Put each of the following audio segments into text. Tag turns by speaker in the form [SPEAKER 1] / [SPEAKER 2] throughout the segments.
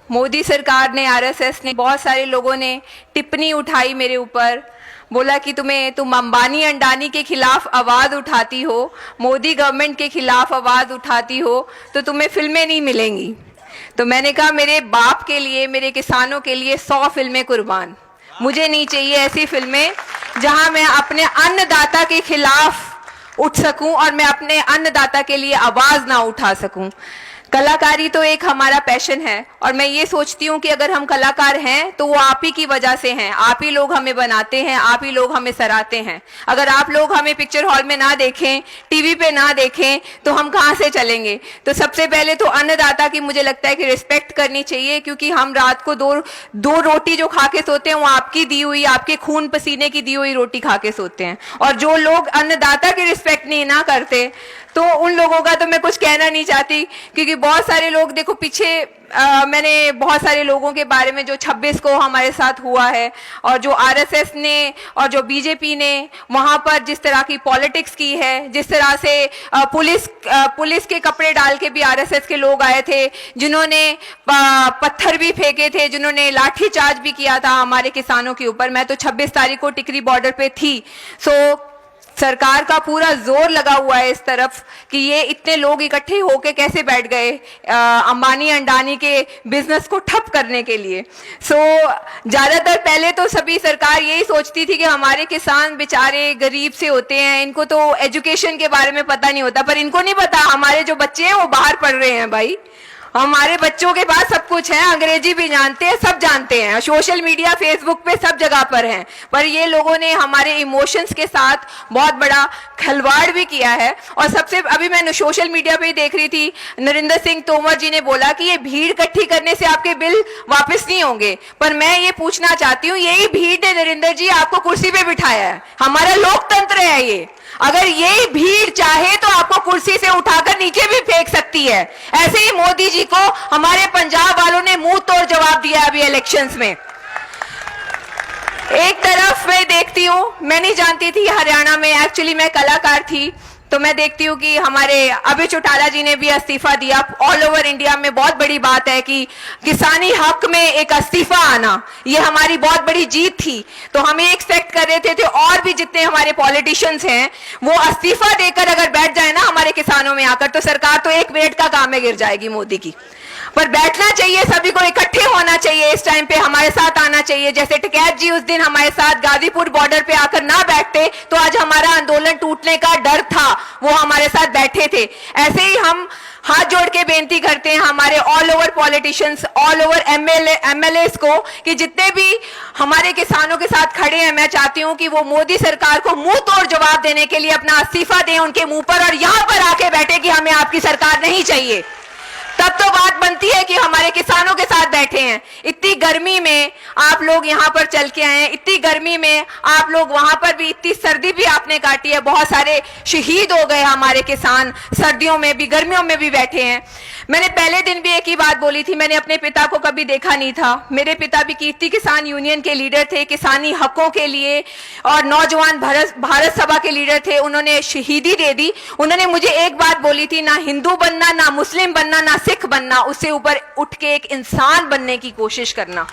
[SPEAKER 1] मोदी सरकार ने, आरएसएस ने, बहुत सारे लोगों ने टिप्पणी उठाई मेरे ऊपर, बोला कि तुम अंबानी अंडानी के खिलाफ आवाज उठाती हो, मोदी गवर्नमेंट के खिलाफ आवाज उठाती हो, तो तुम्हें फिल्में नहीं मिलेंगी। तो मैंने कहा मेरे बाप के लिए, मेरे किसानों के लिए 100 फिल्में कुर्बान। मुझे नहीं चाहिए ऐसी फिल्में जहां मैं अपने अन्नदाता के खिलाफ उठ सकूं और मैं अपने अन्नदाता के लिए आवाज ना उठा सकूं। कलाकारी तो एक हमारा पैशन है और मैं ये सोचती हूँ कि अगर हम कलाकार हैं तो वो आप ही की वजह से हैं। आप ही लोग हमें बनाते हैं, आप ही लोग हमें सराहते हैं। अगर आप लोग हमें पिक्चर हॉल में ना देखें, टीवी पे ना देखें, तो हम कहाँ से चलेंगे। तो सबसे पहले तो अन्नदाता की मुझे लगता है कि रिस्पेक्ट करनी चाहिए, क्योंकि हम रात को दो रोटी जो खा के सोते हैं वो आपकी दी हुई, आपके खून पसीने की दी हुई रोटी खा के सोते हैं। और जो लोग अन्नदाता की रिस्पेक्ट नहीं ना करते, तो उन लोगों का तो मैं कुछ कहना नहीं चाहती, क्योंकि बहुत सारे लोग देखो पीछे मैंने बहुत सारे लोगों के बारे में जो 26 को हमारे साथ हुआ है और जो आरएसएस ने और जो बीजेपी ने वहां पर जिस तरह की पॉलिटिक्स की है, जिस तरह से पुलिस के कपड़े डाल के भी आरएसएस के लोग आए थे, जिन्होंने पत्थर भी फेंके थे, जिन्होंने लाठीचार्ज भी किया था हमारे किसानों के ऊपर। मैं तो 26 तारीख को टिकरी बॉर्डर पे थी। सरकार का पूरा जोर लगा हुआ है इस तरफ कि ये इतने लोग इकट्ठे होके कैसे बैठ गए अंबानी अंडानी के बिजनेस को ठप करने के लिए। ज्यादातर पहले तो सभी सरकार यही सोचती थी कि हमारे किसान बेचारे गरीब से होते हैं, इनको तो एजुकेशन के बारे में पता नहीं होता, पर इनको नहीं पता हमारे जो बच्चे हैं वो बाहर पढ़ रहे हैं। भाई हमारे बच्चों के पास सब कुछ है, अंग्रेजी भी जानते हैं, सब जानते हैं, सोशल मीडिया फेसबुक पे सब जगह पर हैं, पर ये लोगों ने हमारे इमोशंस के साथ बहुत बड़ा खिलवाड़ भी किया है। और सबसे अभी मैं सोशल मीडिया पे ही देख रही थी, नरेंद्र सिंह तोमर जी ने बोला कि ये भीड़ इकट्ठी करने से आपके बिल वापस नहीं होंगे, पर मैं ये पूछना चाहती हूँ, यही भीड़ ने नरेंद्र जी आपको कुर्सी पे बिठाया है। हमारा लोकतंत्र है ये, अगर ये भीड़ चाहे तो आपको कुर्सी से उठाकर नीचे भी फेंक सकती है। ऐसे ही मोदी जी को हमारे पंजाब वालों ने मुंह तोड़ जवाब दिया अभी इलेक्शंस में। एक तरफ मैं देखती हूँ, मैं नहीं जानती थी हरियाणा में, एक्चुअली मैं कलाकार थी, तो मैं देखती हूँ कि हमारे अभय चौटाला जी ने भी इस्तीफा दिया। ऑल ओवर इंडिया में बहुत बड़ी बात है कि किसानी हक में एक इस्तीफा आना, ये हमारी बहुत बड़ी जीत थी। तो हम ये एक्सपेक्ट कर रहे थे और भी जितने हमारे पॉलिटिशियंस हैं वो इस्तीफा देकर अगर बैठ जाए ना हमारे किसानों में आकर, तो सरकार तो 1 मिनट का काम में गिर जाएगी मोदी की। पर बैठना चाहिए, सभी को इकट्ठे होना चाहिए, इस टाइम पे हमारे साथ आना चाहिए। जैसे टिकैत जी उस दिन हमारे साथ गाजीपुर बॉर्डर पे आकर ना बैठते तो आज हमारा आंदोलन टूटने का डर था, वो हमारे साथ बैठे थे। ऐसे ही हम हाथ जोड़ के बेनती करते हैं हमारे all over politicians, all over MLAs को कि जितने भी हमारे किसानों के साथ खड़े हैं, मैं चाहती हूं कि वो मोदी सरकार को मुंह तोड़ जवाब देने के लिए अपना इस्तीफा दें उनके मुंह पर और यहां पर आके बैठे कि हमें आपकी सरकार नहीं चाहिए। तब तो बात बनती है कि हमारे किसानों के साथ बैठे हैं। इतनी गर्मी में आप लोग यहाँ पर चल के आए हैं, इतनी गर्मी में आप लोग वहां पर भी, इतनी सर्दी भी आपने काटी है, बहुत सारे शहीद हो गए हमारे किसान, सर्दियों में भी गर्मियों में भी बैठे हैं। मैंने पहले दिन भी एक ही बात बोली थी, मैंने अपने पिता को कभी देखा नहीं था। मेरे पिता भी कीर्ति किसान यूनियन के लीडर थे, किसानी हकों के लिए, और नौजवान भारत सभा के लीडर थे। उन्होंने शहीदी दे दी। उन्होंने मुझे एक बात बोली थी, ना हिंदू बनना, ना मुस्लिम बनना, ना सिख बनना, उससे ऊपर उठ के एक इंसान बनने की कोशिश करना।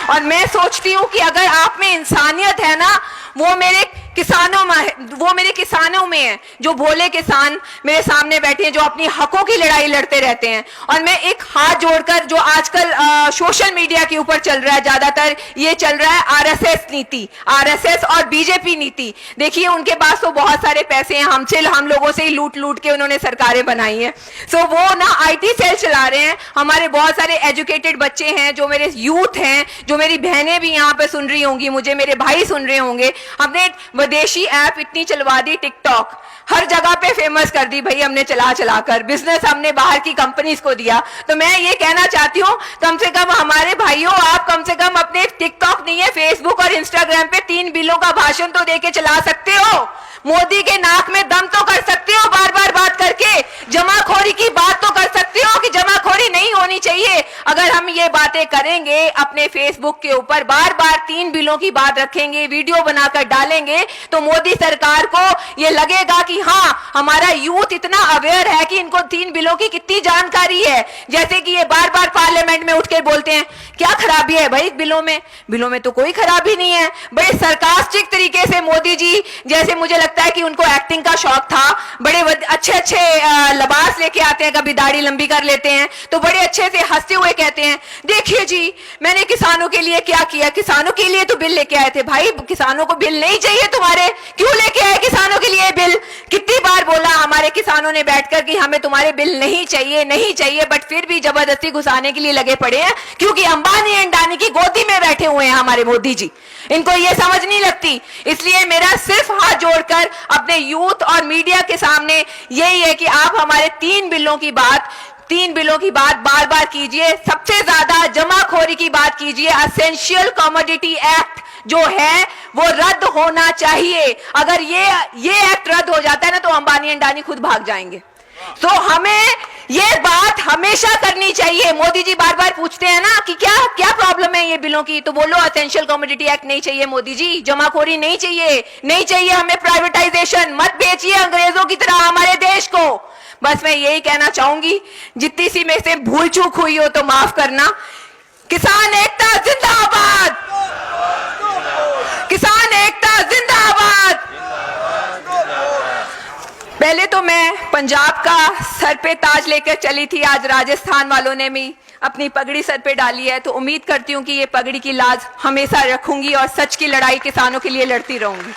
[SPEAKER 1] और मैं सोचती हूँ कि अगर आप में इंसानियत है ना, वो मेरे किसानों में है, जो भोले किसान मेरे सामने बैठे हैं, जो अपनी हकों की लड़ाई लड़ते रहते हैं। और मैं एक हाथ जोड़कर, जो आजकल सोशल मीडिया के ऊपर चल रहा है, ज्यादातर ये चल रहा है आरएसएस नीति, आरएसएस और बीजेपी नीति। देखिए उनके पास तो बहुत सारे पैसे हैं, हम लोगों से ही लूट लूट के उन्होंने सरकारें बनाई हैं। वो ना आईटी सेल चला रहे हैं। हमारे बहुत सारे एजुकेटेड बच्चे हैं, जो मेरे यूथ हैं, जो मेरी बहनें भी यहाँ पे सुन रही होंगी मुझे, मेरे भाई सुन रहे होंगे। हमने विदेशी ऐप इतनी चलवा दी, टिकटॉक हर जगह पे फेमस कर दी भाई, हमने चला कर बिजनेस हमने बाहर की कंपनीज को दिया। तो मैं ये कहना चाहती हूँ, कम से कम हमारे भाइयों, आप कम से कम अपने टिकटॉक नहीं है, फेसबुक और इंस्टाग्राम पे 3 बिलों का भाषण तो देके चला सकते हो। मोदी के नाक में दम तो कर सकते हो बार बार बात करके, जमाखोरी की बात तो कर सकते हो कि जमाखोरी नहीं होनी चाहिए। अगर हम ये बातें करेंगे अपने फेसबुक के ऊपर, बार बार 3 बिलों की बात रखेंगे, वीडियो बनाकर डालेंगे, तो मोदी सरकार को ये लगेगा कि हाँ, हमारा यूथ इतना अवेयर है कि इनको 3 बिलों की कितनी जानकारी है। जैसे कि ये बार बार पार्लियामेंट में उठ के बोलते हैं, क्या खराबी है भाई बिलों में? बिलों में तो कोई खराबी नहीं है। बड़े सरकास्टिक तरीके से मोदी जी, जैसे मुझे लगता है कि उनको एक्टिंग का शौक था, बड़े अच्छे अच्छे लिबास लेके आते हैं, कभी दाढ़ी लंबी कर लेते हैं तो बड़े अच्छे से हंसते हुए कहते हैं, देखिए जी मैंने किसानों के लिए क्या किया, किसानों के लिए तो बिल लेके आए थे। भाई किसानों को बिल नहीं चाहिए तुम्हारे, क्यों लेके आए किसानों के लिए बिल? कितनी बार बोला हमारे किसानों ने बैठकर कि हमें तुम्हारे बिल नहीं चाहिए, नहीं चाहिए, बट फिर भी जबरदस्ती घुसाने के लिए लगे पड़े हैं, क्योंकि अंबानी अंडानी की गोदी में बैठे हुए हैं हमारे मोदी जी। इनको ये समझ नहीं लगती। इसलिए मेरा सिर्फ हाथ जोड़कर अपने यूथ और मीडिया के सामने यही है कि आप हमारे 3 बिलों की बात बार बार कीजिए। सबसे ज्यादा जमाखोरी की बात कीजिए। एसेंशियल कमोडिटी एक्ट जो है वो रद्द होना चाहिए। अगर ये एक्ट रद्द हो जाता है ना, तो अंबानी अंडानी खुद भाग जाएंगे। तो हमें ये बात हमेशा करनी चाहिए। मोदी जी बार बार पूछते हैं ना कि क्या प्रॉब्लम है ये बिलों की, तो बोलो एसेंशियल कमोडिटी एक्ट नहीं चाहिए मोदी जी, जमाखोरी नहीं चाहिए, नहीं चाहिए हमें प्राइवेटाइजेशन, मत बेचिए अंग्रेजों की तरह हमारे देश को। बस मैं यही कहना चाहूंगी, जितनी सी में से भूल चूक हुई हो तो माफ करना। किसान एकता जिंदाबाद, किसान एकता जिंदाबाद। पहले तो मैं पंजाब का सर पे ताज लेकर चली थी, आज राजस्थान वालों ने भी अपनी पगड़ी सर पे डाली है, तो उम्मीद करती हूँ कि ये पगड़ी की लाज हमेशा रखूंगी और सच की लड़ाई किसानों के लिए लड़ती रहूंगी।